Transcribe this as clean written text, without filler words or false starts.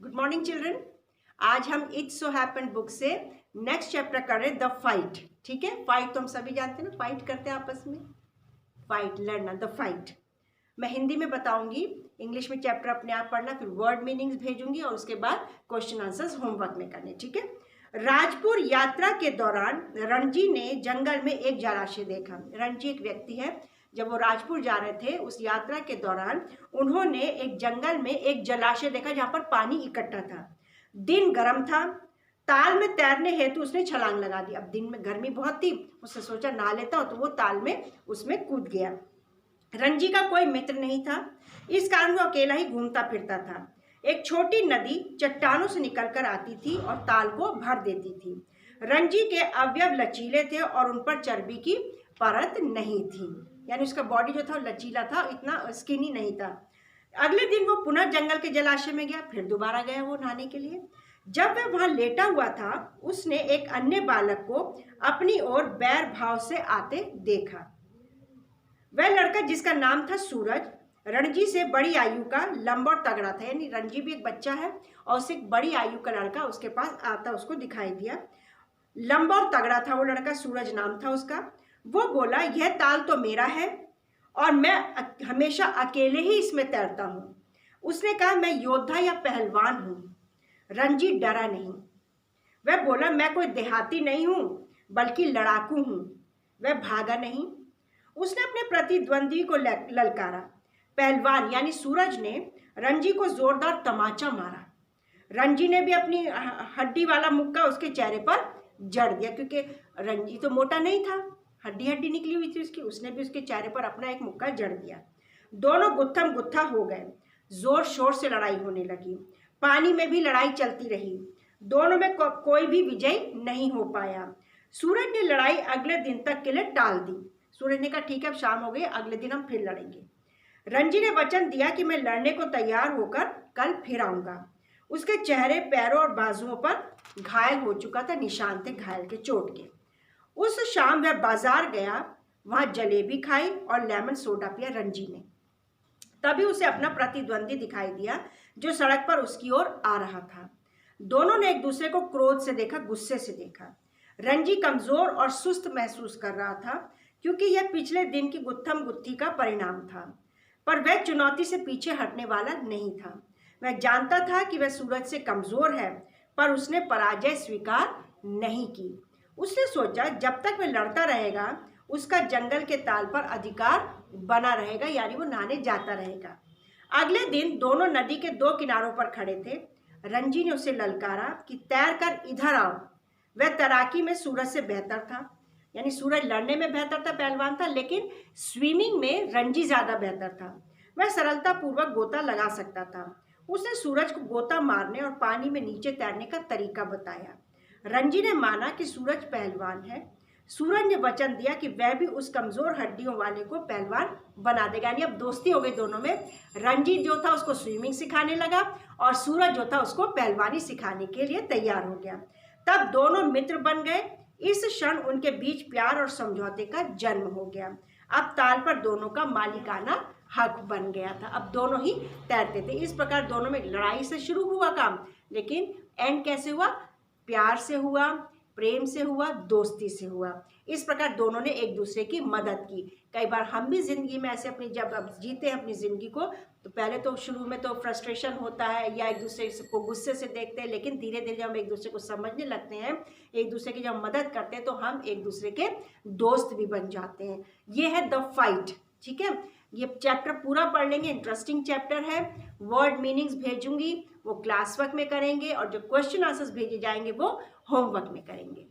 Good morning children. आज हम it's so happen book से नेक्स्ट चैप्टर कर रहे हैं द फाइट। ठीक है, फाइट तो हम सभी जानते हैं ना, फाइट करते हैं आपस में, फाइट लड़ना, द फाइट। मैं हिंदी में बताऊंगी, इंग्लिश में चैप्टर अपने आप पढ़ना, फिर वर्ड मीनिंग्स भेजूंगी और उसके बाद क्वेश्चन आंसर्स होमवर्क में करने। ठीक है। राजपुर यात्रा के दौरान रणजी ने जंगल में एक जलाशय देखा। रणजी एक व्यक्ति है। जब वो राजपुर जा रहे थे उस यात्रा के दौरान उन्होंने एक जंगल में एक जलाशय देखा जहां पर पानी इकट्ठा था। दिन गर्म था, ताल में तैरने हेतु उसने छलांग लगा दी। अब दिन में गर्मी बहुत थी, उसने सोचा नहा लेता हूं, तो वो ताल में उसमें कूद गया। रणजी का कोई मित्र नहीं था, इस कारण वो अकेला ही घूमता फिरता था। एक छोटी नदी चट्टानों से निकलकर आती थी और ताल को भर देती थी। रणजी के अवयव लचीले थे और उन पर चर्बी की परत नहीं थी, यानी उसका बॉडी जो था लचीला था, इतना स्किनी नहीं था। अगले दिन वो पुनः जंगल के जलाशय में गया, फिर दोबारा गया वो नहाने के लिए। जब वह वहां लेटा हुआ था उसने एक अन्य बालक को अपनी ओर बैर भाव से आते देखा। वह लड़का जिसका नाम था सूरज, रणजी से बड़ी आयु का, लंबा और तगड़ा था। यानी रणजी भी एक बच्चा है और उससे एक बड़ी आयु का लड़का उसके पास आता उसको दिखाई दिया। लंबा और तगड़ा था वो लड़का, सूरज नाम था उसका। वो बोला, यह ताल तो मेरा है और मैं हमेशा अकेले ही इसमें तैरता हूँ। उसने कहा, मैं योद्धा या पहलवान हूँ। रणजी डरा नहीं। वह बोला, मैं कोई देहाती नहीं हूँ बल्कि लड़ाकू हूँ। वह भागा नहीं। उसने अपने प्रतिद्वंदी को ललकारा। पहलवान यानी सूरज ने रणजी को जोरदार तमाचा मारा। रणजी ने भी अपनी हड्डी वाला मुक्का उसके चेहरे पर जड़ दिया, क्योंकि रणजी तो मोटा नहीं था, हड्डी हड्डी निकली हुई थी उसकी। उसने भी उसके चेहरे पर अपना एक मुक्का जड़ दिया। दोनों गुत्थम गुत्था हो गए। जोर शोर से लड़ाई होने लगी। पानी में भी लड़ाई चलती रही। दोनों में कोई भी विजयी नहीं हो पाया। सूरज ने लड़ाई अगले दिन तक के लिए टाल दी। सूरज ने कहा, ठीक है अब शाम हो गई, अगले दिन हम फिर लड़ेंगे। रणजी ने वचन दिया कि मैं लड़ने को तैयार होकर कल फिर आऊंगा। उसके चेहरे, पैरों और बाजुओं पर घायल हो चुका था, निशान थे घायल के, चोट के। उस शाम वह बाजार गया, वहां जलेबी खाई और लेमन सोडा पिया रणजी ने। तभी उसे अपना प्रतिद्वंदी दिखाई दिया जो सड़क पर उसकी ओर आ रहा था। दोनों ने एक दूसरे को क्रोध से देखा, गुस्से से देखा। रणजी कमजोर और सुस्त महसूस कर रहा था, क्योंकि यह पिछले दिन की गुत्थम गुत्थी का परिणाम था। पर वह चुनौती से पीछे हटने वाला नहीं था। वह जानता था कि वह सूरज से कमजोर है, पर उसने पराजय स्वीकार नहीं की। उसने सोचा, जब तक वह लड़ता रहेगा उसका जंगल के ताल पर अधिकार बना रहेगा, यानी वो नहाने जाता रहेगा। अगले दिन दोनों नदी के दो किनारों पर खड़े थे। रणजी ने उसे ललकारा कि तैर कर इधर आओ। वह तैराकी में सूरज से बेहतर था, यानी सूरज लड़ने में बेहतर था, पहलवान था, लेकिन स्विमिंग में रणजी ज्यादा बेहतर था। वह सरलता पूर्वक गोता लगा सकता था। उसने सूरज को गोता मारने और पानी में नीचे तैरने का तरीका बताया। रणजी ने माना कि सूरज पहलवान है। सूरज ने वचन दिया कि वह भी उस कमजोर हड्डियों वाले को पहलवान बना देगा। यानी अब दोस्ती हो गई दोनों में। रणजी जो था उसको स्विमिंग सिखाने लगा और सूरज जो था उसको पहलवानी सिखाने के लिए तैयार हो गया। तब दोनों मित्र बन गए। इस क्षण उनके बीच प्यार और समझौते का जन्म हो गया। अब ताल पर दोनों का मालिकाना हक बन गया था। अब दोनों ही तैरते थे। इस प्रकार दोनों में लड़ाई से शुरू हुआ काम, लेकिन एंड कैसे हुआ? प्यार से हुआ, प्रेम से हुआ, दोस्ती से हुआ। इस प्रकार दोनों ने एक दूसरे की मदद की। कई बार हम भी जिंदगी में ऐसे अपनी जब अब जीते हैं अपनी जिंदगी को, तो पहले तो शुरू में तो फ्रस्ट्रेशन होता है या एक दूसरे को गुस्से से देखते हैं, लेकिन धीरे धीरे जब हम एक दूसरे को समझने लगते हैं, एक दूसरे की जब मदद करते हैं, तो हम एक दूसरे के दोस्त भी बन जाते हैं। ये है द फाइट। ठीक है, ये चैप्टर पूरा पढ़ लेंगे, इंटरेस्टिंग चैप्टर है। वर्ड मीनिंग्स भेजूंगी, वो क्लास वर्क में करेंगे और जो क्वेश्चन आंसर्स भेजे जाएंगे वो होमवर्क में करेंगे।